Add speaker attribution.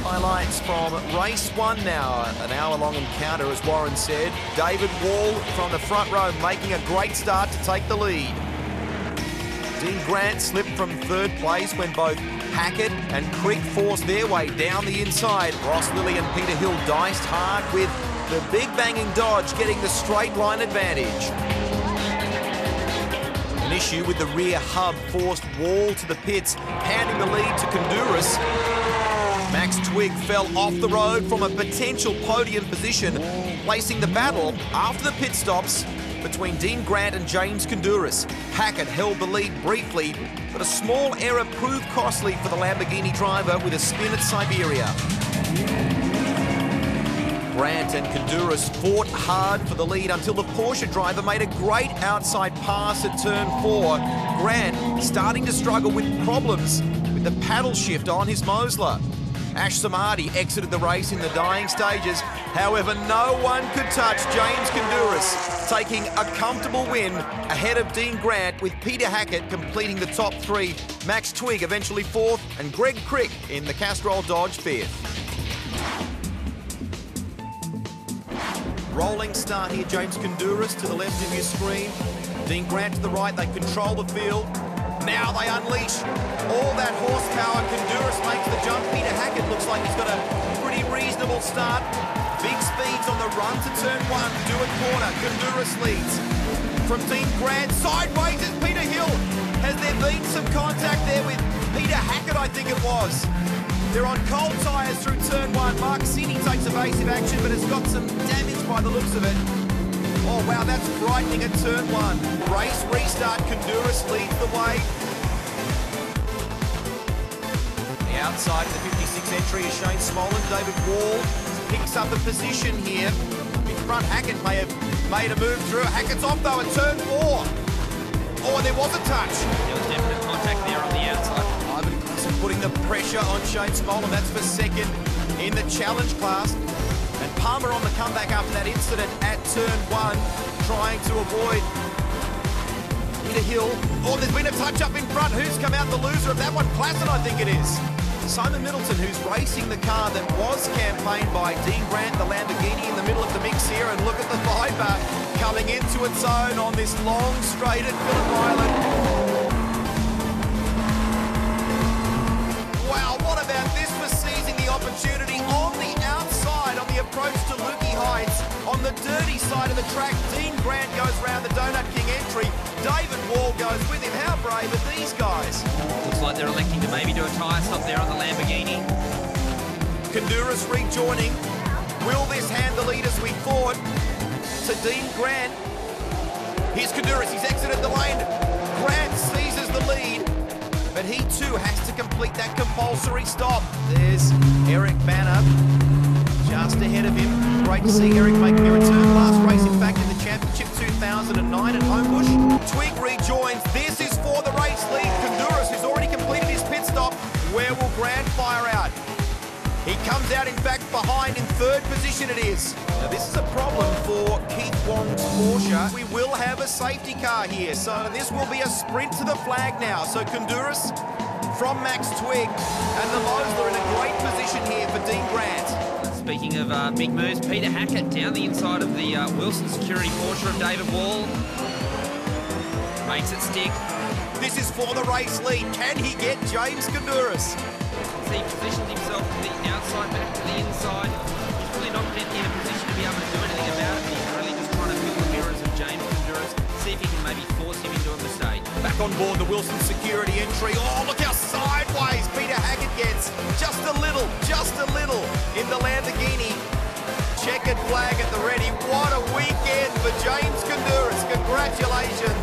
Speaker 1: Highlights from race 1 now. An hour-long encounter, as Warren said. David Wall from the front row making a great start to take the lead. Dean Grant slipped from 3rd place when both Hackett and Crick forced their way down the inside. Ross Lilly and Peter Hill diced hard with the big banging Dodge getting the straight line advantage. An issue with the rear hub forced Wall to the pits, handing the lead to Kondouris. Max Twigg fell off the road from a potential podium position, placing the battle after the pit stops between Dean Grant and James Kondouris. Hackett held the lead briefly, but a small error proved costly for the Lamborghini driver with a spin at Siberia. Grant and Kondouris fought hard for the lead until the Porsche driver made a great outside pass at turn 4. Grant starting to struggle with problems with the paddle shift on his Mosler. Ash Samadhi exited the race in the dying stages. However, no one could touch James Kondouris, taking a comfortable win ahead of Dean Grant, with Peter Hackett completing the top 3, Max Twigg eventually 4th, and Greg Crick in the Castrol Dodge 5th. Rolling start here, James Kondouris to the left of your screen. Dean Grant to the right, they control the field. Now they unleash all that horsepower. Kondouris makes the jump. Peter Hackett looks like he's got a pretty reasonable start. Big speeds on the run to turn 1. Do it corner. Kondouris leads. From Dean Grant, sideways is Peter Hill. Has there been some contact there with Peter Hackett, I think it was. They're on cold tyres through turn 1. Mark Cini takes evasive action, but has got some damage by the looks of it. Oh, wow, that's frightening at turn 1. Race restart, Kondouris leads the way. The outside of the 56 entry is Shane Smolin. David Wall picks up a position here. In front, Hackett may have made a move through. Hackett's off, though, at turn 4. Oh, there was a touch.
Speaker 2: There was definite contact there on the outside.
Speaker 1: Ivan Klassen putting the pressure on Shane Smolin. That's for 2nd in the challenge class. And Palmer on the comeback after that incident at turn 1, trying to avoid Peter Hill. Oh, there's been a touch-up in front. Who's come out the loser of that one? Klassen, I think it is. Simon Middleton, who's racing the car that was campaigned by Dean Grant, the Lamborghini, in the middle of the mix here. And look at the Viper coming into its own on this long straight at Phillip Island. Wow, what about this for seizing the opportunity on the outside on the approach to Lukey Heights? On the dirty side of the track, Dean Grant goes round the Donut King entry. David Wall goes with him. How brave are these guys?
Speaker 2: Looks like they're electing to maybe do a tyre stop there on the Lamborghini.
Speaker 1: Kondouris rejoining. Will this hand the lead as we thought to Dean Grant? Here's Kondouris. He's exited the lane. Grant seizes the lead, but he too has to complete that compulsory stop. There's Eric Banner just ahead of him. Great to see Eric making a return. Last race, in fact, in the Championship 2009 at Homebush. Twigg rejoins. This is for the race lead. Kondouris, who's already completed his pit stop. Where will Grant fire out? He comes out, in fact, behind in 3rd position it is. Now, this is a problem for Keith Wong's Porsche. We will have a safety car here, so this will be a sprint to the flag now. So Kondouris from Max Twigg, and the Mosler in a great position here for Dean Grant.
Speaker 2: Speaking of big moves, Peter Hackett down the inside of the Wilson Security Porsche of David Wall. Makes it stick.
Speaker 1: This is for the race lead. Can he get James Kondouris?
Speaker 2: He positions himself from the outside back to the inside. He's really not in a position to be able to do anything about it. He's really just trying to fill the mirrors of James Kondouris, see if he can maybe force him into a mistake.
Speaker 1: Back on board the Wilson Security entry. Oh, look how sideways Peter Hackett gets. Just a little in the Lamborghini. Checkered flag at the ready. What a weekend for James Kondouris. Congratulations.